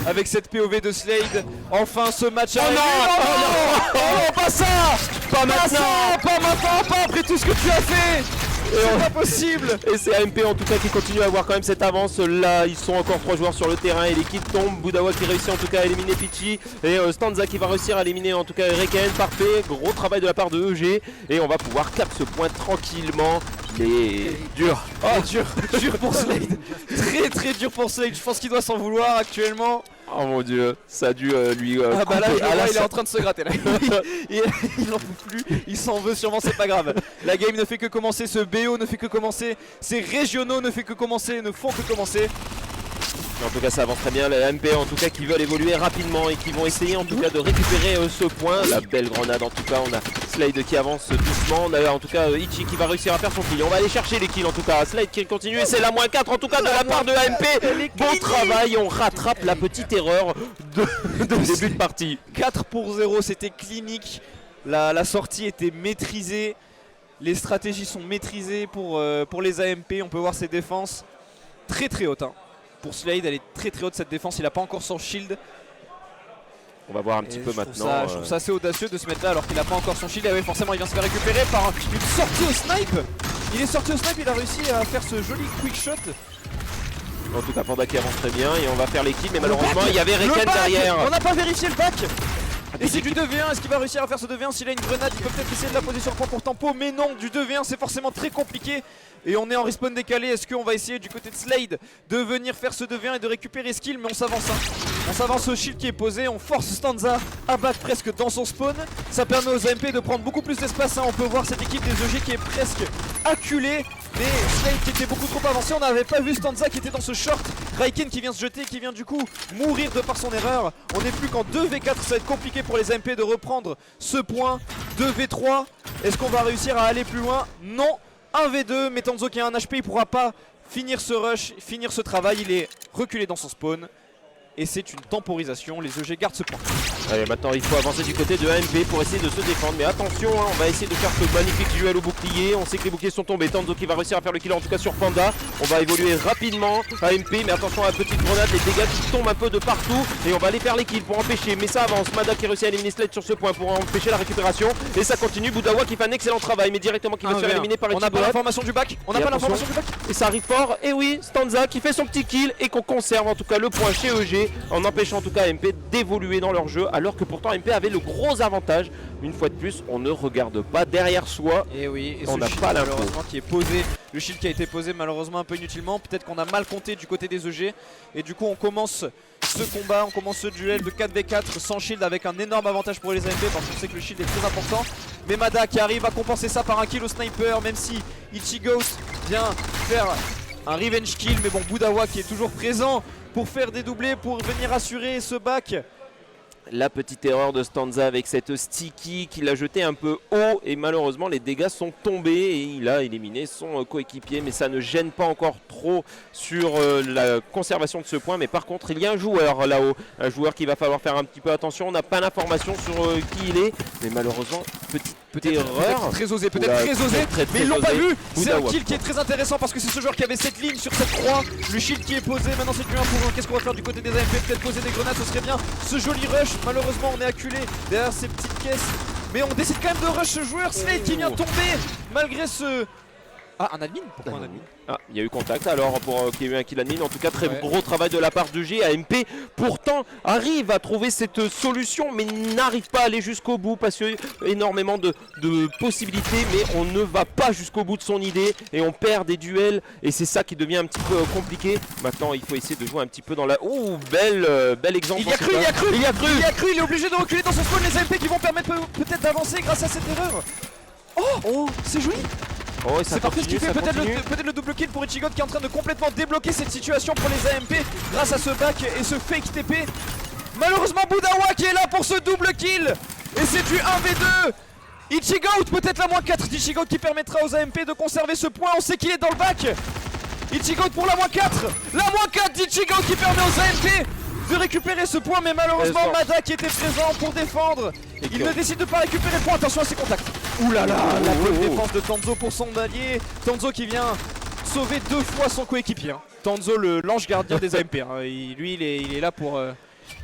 avec cette POV de Slade. Enfin ce match arrive. Oh non, pas ça. Pas maintenant. Pas maintenant, pas après tout ce que tu as fait. C'est pas possible. Et c'est AMP en tout cas qui continue à avoir quand même cette avance. Là ils sont encore 3 joueurs sur le terrain et l'équipe tombe. Budawa qui réussit en tout cas à éliminer Peachy. Et Stanza qui va réussir à éliminer en tout cas Reken. Parfait, gros travail de la part de EG. Et on va pouvoir cap ce point tranquillement. Mais dur. Oh dur pour Slade. Très dur pour Slade. Je pense qu'il doit s'en vouloir actuellement. Oh mon dieu, ça a dû lui ah bah là, il est en train de se gratter là. il n'en peut plus, il s'en veut sûrement, c'est pas grave. La game ne fait que commencer, ce BO ne fait que commencer, ces régionaux ne font que commencer. En tout cas ça avance très bien, les MP en tout cas qui veulent évoluer rapidement et qui vont essayer en tout cas de récupérer ce point. La belle grenade en tout cas, on a Slade qui avance doucement, on a en tout cas Ichi qui va réussir à faire son kill. On va aller chercher les kills en tout cas, Slade qui continue et c'est la -4 en tout cas de la part de AMP. Bon travail, on rattrape la petite erreur de début de partie. 4-0, c'était clinique, la sortie était maîtrisée, les stratégies sont maîtrisées pour les AMP, on peut voir ses défenses très hautes. Pour Slade, elle est très haute cette défense, il n'a pas encore son shield. On va voir un petit peu maintenant. Je trouve ça assez audacieux de se mettre là alors qu'il n'a pas encore son shield. Et oui, forcément il vient se faire récupérer par une sortie au snipe. Il est sorti au snipe, il a réussi à faire ce joli quick shot. En tout cas Panda qui avance très bien et on va faire les kills mais malheureusement il y avait Reken derrière. On n'a pas vérifié le back. Et c'est du 2v1, est-ce qu'il va réussir à faire ce 2v1? S'il a une grenade, il peut peut-être essayer de la poser sur le point pour tempo, mais non, du 2v1 c'est forcément très compliqué. Et on est en respawn décalé, est-ce qu'on va essayer du côté de Slade de venir faire ce 2v1 et de récupérer ce kill? Mais on s'avance, on s'avance au shield qui est posé, on force Stanza à battre presque dans son spawn. Ça permet aux AMP de prendre beaucoup plus d'espace, on peut voir cette équipe des EG qui est presque acculée. Mais Slade qui était beaucoup trop avancé, on n'avait pas vu Stanza qui était dans ce short. Raiken qui vient se jeter, qui vient du coup mourir de par son erreur. On n'est plus qu'en 2v4, ça va être compliqué pour les AMP de reprendre ce point. 2v3, est-ce qu'on va réussir à aller plus loin? Non. 1v2, mais Tanzo qui a un HP, il pourra pas finir ce rush, finir ce travail, il est reculé dans son spawn. Et c'est une temporisation, les EG gardent ce point. Allez, maintenant il faut avancer du côté de AMP pour essayer de se défendre. Mais attention, on va essayer de faire ce magnifique duel au bouclier. On sait que les boucliers sont tombés. Tanzo qui va réussir à faire le kill en tout cas sur Panda. On va évoluer rapidement AMP, mais attention à la petite grenade, les dégâts qui tombent un peu de partout. Et on va aller faire les kills pour empêcher. Mais ça avance, Mada qui réussit à éliminer Slade sur ce point pour empêcher la récupération. Et ça continue, Budawa qui fait un excellent travail, mais directement qui va se faire éliminer par On n'a pas l'information du back. Et ça arrive fort. Et oui, Stanza qui fait son petit kill et qu'on conserve en tout cas le point chez EG en empêchant en tout cas MP d'évoluer dans leur jeu, alors que pourtant MP avait le gros avantage. Une fois de plus, on ne regarde pas derrière soi. Et oui, et on n'a pas l'info qui est posé. Le shield qui a été posé malheureusement un peu inutilement. Peut-être qu'on a mal compté du côté des EG. Et du coup on commence ce combat, on commence ce duel de 4v4 sans shield avec un énorme avantage pour les AMP parce qu'on sait que le shield est très important. Mais Mada qui arrive à compenser ça par un kill au sniper, même si Ichigo vient faire un revenge kill. Mais bon, Budawa qui est toujours présent pour faire des doublés, pour venir assurer ce back. La petite erreur de Stanza avec cette sticky qu'il a jeté un peu haut et malheureusement les dégâts sont tombés et il a éliminé son coéquipier, mais ça ne gêne pas encore trop sur la conservation de ce point. Mais par contre il y a un joueur là-haut, un joueur qu'il va falloir faire un petit peu attention. On n'a pas l'information sur qui il est, mais malheureusement petite erreur. Très osé, mais ils l'ont pas vu. C'est un kill qui est très intéressant parce que c'est ce joueur qui avait cette ligne sur cette croix. Le shield qui est posé, maintenant c'est plus un pour un. Qu'est-ce qu'on va faire du côté des AMP? Peut-être poser des grenades, ce serait bien. Ce joli rush, malheureusement on est acculé derrière ces petites caisses. Mais on décide quand même de rush ce joueur. Slade qui vient tomber malgré ce... Ah, un admin? Pourquoi un admin? Ah, il y a eu contact alors pour qu'il y ait eu un kill admin. En tout cas, très gros travail de la part de G. AMP pourtant arrive à trouver cette solution, mais n'arrive pas à aller jusqu'au bout parce qu'il y a énormément de possibilités, mais on ne va pas jusqu'au bout de son idée et on perd des duels. Et c'est ça qui devient un petit peu compliqué. Maintenant, il faut essayer de jouer un petit peu dans la... Oh, bel exemple. Il y a cru, il est obligé de reculer dans son spawn. Les AMP qui vont permettre peut-être d'avancer grâce à cette erreur. Oh, c'est joli. Oh, c'est parfait ce qu'il fait, peut-être le double kill pour Ichigo qui est en train de complètement débloquer cette situation pour les AMP grâce à ce back et ce fake TP. Malheureusement Budawa qui est là pour ce double kill et c'est du 1v2. Ichigo peut-être la -4 d'Ichigo qui permettra aux AMP de conserver ce point, on sait qu'il est dans le back. Ichigo pour la -4, la -4 d'Ichigo qui permet aux AMP de récupérer ce point, mais malheureusement Mada qui était présent pour défendre, il ne décide de pas récupérer le point. Attention à ses contacts. Ouh là là, la bonne défense de Tanzo pour son allié. Tanzo qui vient sauver 2 fois son coéquipier. Tanzo l'ange gardien des AMP. Lui il est là pour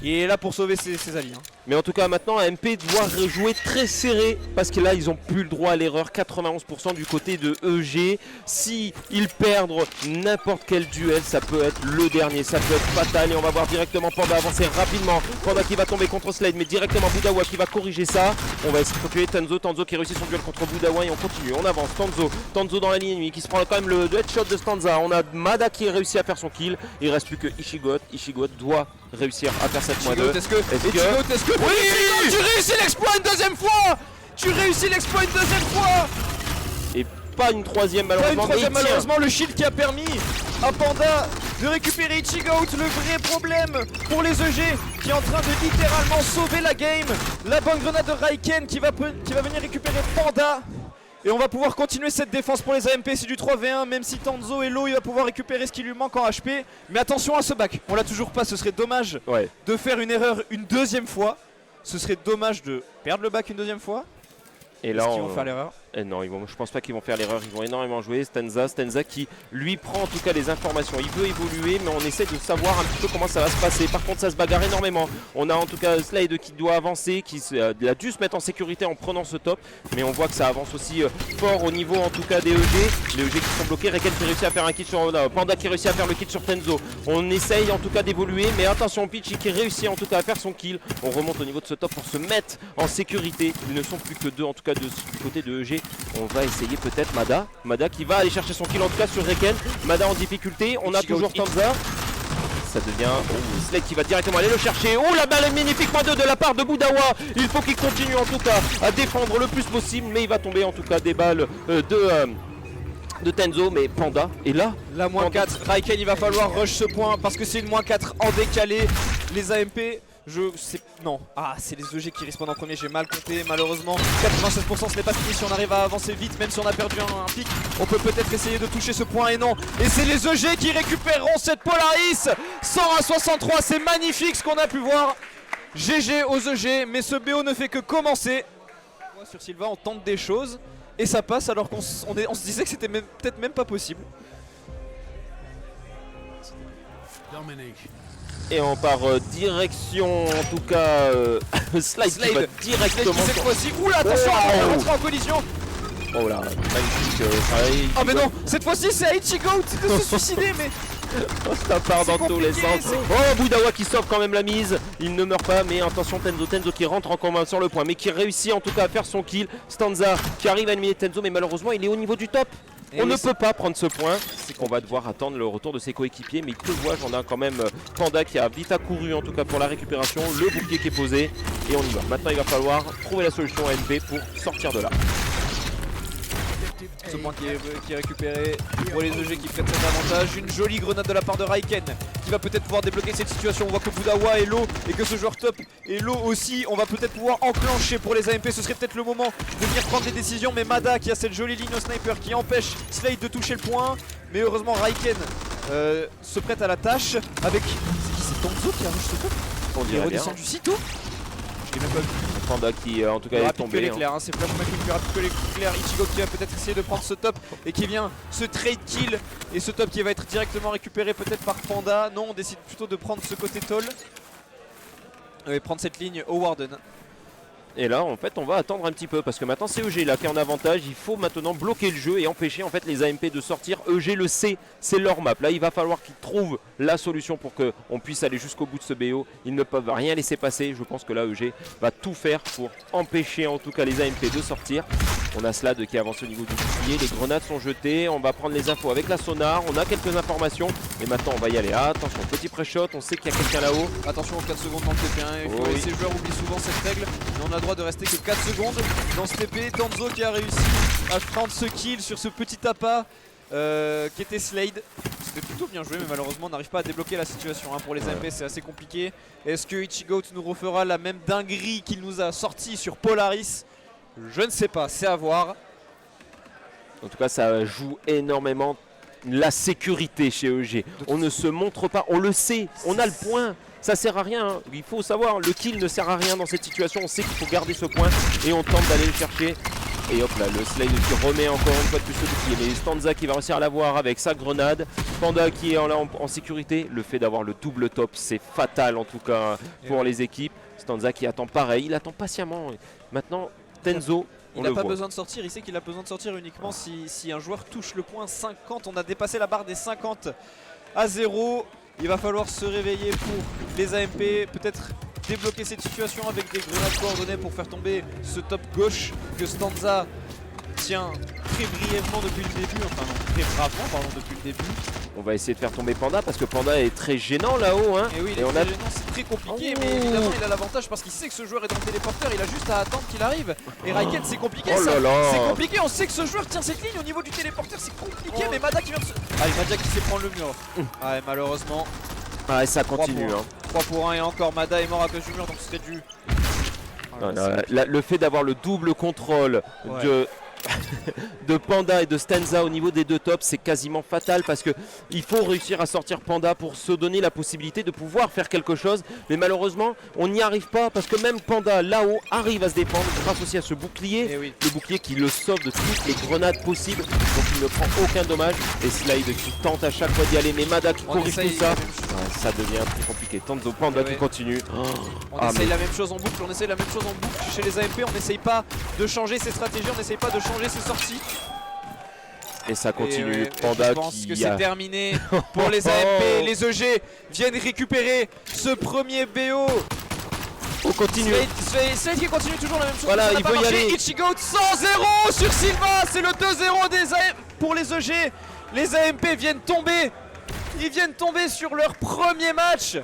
Il est là pour sauver ses alliés. Mais en tout cas maintenant AMP doit jouer très serré parce que là ils ont plus le droit à l'erreur. 91% du côté de EG. Si ils perdent n'importe quel duel, ça peut être le dernier, ça peut être fatal. Et on va voir directement Panda avancer rapidement. Panda qui va tomber contre Slade, mais directement Boudawa qui va corriger ça. On va essayer de procurer Tanzo qui réussit son duel contre Boudawa et on continue, on avance. Tanzo dans la ligne ennemie qui se prend quand même le headshot de Stanza. On a Mada qui réussit à faire son kill. Il reste plus que Ichigot. Ichigot doit réussir à faire 7-2. Est-ce que oui, tu réussis l'exploit une deuxième fois. Tu réussis l'exploit une deuxième fois. Et pas une troisième malheureusement. Malheureusement, le shield qui a permis à Panda de récupérer Ichigoat. Le vrai problème pour les EG qui est en train de littéralement sauver la game. La bonne grenade de Raiken qui va venir récupérer Panda. Et on va pouvoir continuer cette défense pour les AMP, c'est du 3v1, même si Tanzo est low, il va pouvoir récupérer ce qui lui manque en HP. Mais attention à ce back, on l'a toujours pas, ce serait dommage de faire une erreur une deuxième fois. Ce serait dommage de perdre le back une deuxième fois. Et là, ils vont faire l'erreur? Non, je pense pas qu'ils vont faire l'erreur, ils vont énormément jouer. Stanza qui lui prend en tout cas les informations, il veut évoluer mais on essaie de savoir un petit peu comment ça va se passer. Par contre ça se bagarre énormément, on a en tout cas Slade qui doit avancer, qui a dû se mettre en sécurité en prenant ce top. Mais on voit que ça avance aussi fort au niveau en tout cas des EG. Les EG qui sont bloqués, Reken qui réussit à faire un kill sur Panda qui réussit à faire le kill sur Tenzo. On essaye en tout cas d'évoluer mais attention Peachy qui réussit en tout cas à faire son kill. On remonte au niveau de ce top pour se mettre en sécurité. Ils ne sont plus que deux en tout cas du côté de EG. On va essayer peut-être Mada qui va aller chercher son kill en tout cas sur Reken. Mada en difficulté, on a toujours Tanza. Ça devient Slade qui va directement aller le chercher. Oh la balle est magnifique, +2 de la part de Boudawa. Il faut qu'il continue en tout cas à défendre le plus possible. Mais il va tomber en tout cas des balles de Tenzo, mais Panda est là. La -4, Raiken il va falloir rush ce point parce que c'est une -4 en décalé. Les AMP, non. Ah, c'est les EG qui respawnent en premier, j'ai mal compté malheureusement. 96% ce n'est pas fini, si on arrive à avancer vite, même si on a perdu un pic, on peut peut-être essayer de toucher ce point et non. Et c'est les EG qui récupéreront cette Polaris. 100-63, c'est magnifique ce qu'on a pu voir. GG aux EG, mais ce BO ne fait que commencer. Sur Silva, on tente des choses et ça passe alors qu'on se disait que c'était peut-être même pas possible. Et on part direction en tout cas Slade qui va directement cette fois-ci. Oula, attention, on va rentrer en collision. Oh là, magnifique. Ah mais non, cette fois-ci c'est Ichigoat de se suicider mais... Ça part dans tous les sens. Oh, Boudawa qui sauve quand même la mise. Il ne meurt pas, mais attention Tenzo qui rentre en combat sur le point, mais qui réussit en tout cas à faire son kill. Stanza qui arrive à éliminer Tenzo, mais malheureusement il est au niveau du top. On ne peut pas prendre ce point, c'est qu'on va devoir attendre le retour de ses coéquipiers. Mais que vois-je, on a quand même Panda qui a vite accouru en tout cas pour la récupération. Le bouclier qui est posé et on y va. Maintenant il va falloir trouver la solution à MP pour sortir de là. Ce point qui est récupéré pour les EG qui prennent cet avantage. Une jolie grenade de la part de Raiken qui va peut-être pouvoir débloquer cette situation. On voit que Boudawa est low et que ce joueur top est low aussi. On va peut-être pouvoir enclencher pour les AMP. Ce serait peut-être le moment de venir prendre des décisions. Mais Mada qui a cette jolie ligne au sniper qui empêche Slade de toucher le point. Mais heureusement Raiken se prête à la tâche avec... C'est Tanzo qui a rush ce top. On Il est redescendu si tôt. Je l'ai même pas vu. Panda qui en tout cas est tombé. C'est Flashback le plus rapide que l'éclair. Ichigo qui va peut-être essayer de prendre ce top et qui vient se trade kill. Et ce top qui va être directement récupéré peut-être par Panda. Non, on décide plutôt de prendre ce côté toll. Et prendre cette ligne au Warden. Et là en fait on va attendre un petit peu parce que maintenant c'est EG là qui est en avantage. Il faut maintenant bloquer le jeu et empêcher en fait les AMP de sortir. EG le sait, c'est leur map. Là il va falloir qu'ils trouvent la solution pour qu'on puisse aller jusqu'au bout de ce BO. Ils ne peuvent rien laisser passer. Je pense que là EG va tout faire pour empêcher en tout cas les AMP de sortir. On a Slade qui avance au niveau du bouclier, les grenades sont jetées, on va prendre les infos avec la sonar, on a quelques informations et maintenant on va y aller. Attention, petit pré-shot, on sait qu'il y a quelqu'un là-haut. Attention aux 4 secondes dans le TP1, ces joueurs oublient souvent cette règle, mais on a le droit de rester que 4 secondes dans ce TP. Tanzo qui a réussi à prendre ce kill sur ce petit appât qui était Slade. C'était plutôt bien joué mais malheureusement on n'arrive pas à débloquer la situation pour les MP, c'est assez compliqué. Est-ce que Ichigoat nous refera la même dinguerie qu'il nous a sorti sur Polaris? Je ne sais pas, c'est à voir. En tout cas ça joue énormément la sécurité chez EG. On ne se montre pas, on le sait, on a le point. Ça sert à rien, hein. Il faut savoir, le kill ne sert à rien dans cette situation. On sait qu'il faut garder ce point et on tente d'aller le chercher. Et hop là, le Slade qui remet encore une fois de plus le bouclier. Mais Stanza qui va réussir à l'avoir avec sa grenade. Panda qui est là en sécurité. Le fait d'avoir le double top, c'est fatal en tout cas pour les équipes. Stanza qui attend pareil, il attend patiemment. Maintenant, Tenzo, il n'a pas besoin de sortir, il sait qu'il a besoin de sortir uniquement si un joueur touche le point 50. On a dépassé la barre des 50 à 0. Il va falloir se réveiller pour les AMP, peut-être débloquer cette situation avec des grenades coordonnées pour faire tomber ce top gauche que Stanza tient très brièvement depuis le début, enfin non, très bravement pardon depuis le début. On va essayer de faire tomber Panda parce que Panda est très gênant là-haut hein. Et oui, gênant, c'est très compliqué, mais évidemment il a l'avantage parce qu'il sait que ce joueur est dans le téléporteur, il a juste à attendre qu'il arrive. Et Raiked c'est compliqué ça, c'est compliqué, on sait que ce joueur tient cette ligne au niveau du téléporteur, c'est compliqué, mais Mada qui vient de se... Ah, Mada qui sait prendre le mur. Ah, et malheureusement... Ah, et ça continue 3 pour 1 et encore Mada est mort à cause du mur, donc ce serait du... Le fait d'avoir le double contrôle de Panda et de Stanza au niveau des deux tops, c'est quasiment fatal parce que il faut réussir à sortir Panda pour se donner la possibilité de pouvoir faire quelque chose, mais malheureusement on n'y arrive pas parce que même Panda là-haut arrive à se défendre grâce aussi à ce bouclier, le bouclier qui le sauve de toutes les grenades possibles, donc il ne prend aucun dommage. Et Slade qui tente à chaque fois d'y aller, mais Mada qui corrige tout ça, ça devient très compliqué. Tenzo, Panda qui continue. On essaye la même chose en boucle, chez les AMP, on n'essaye pas de changer ses stratégies, on n'essaye pas de changer ses sorties. Et ça continue, Panda je pense que c'est terminé pour les AMP, les EG viennent récupérer ce premier BO. On continue. Slade qui continue toujours la même chose. Voilà, il veut y aller. Ichigo 100-0 sur Silva, c'est le 2-0 des AMP pour les EG. Les AMP viennent tomber. Ils viennent tomber sur leur premier match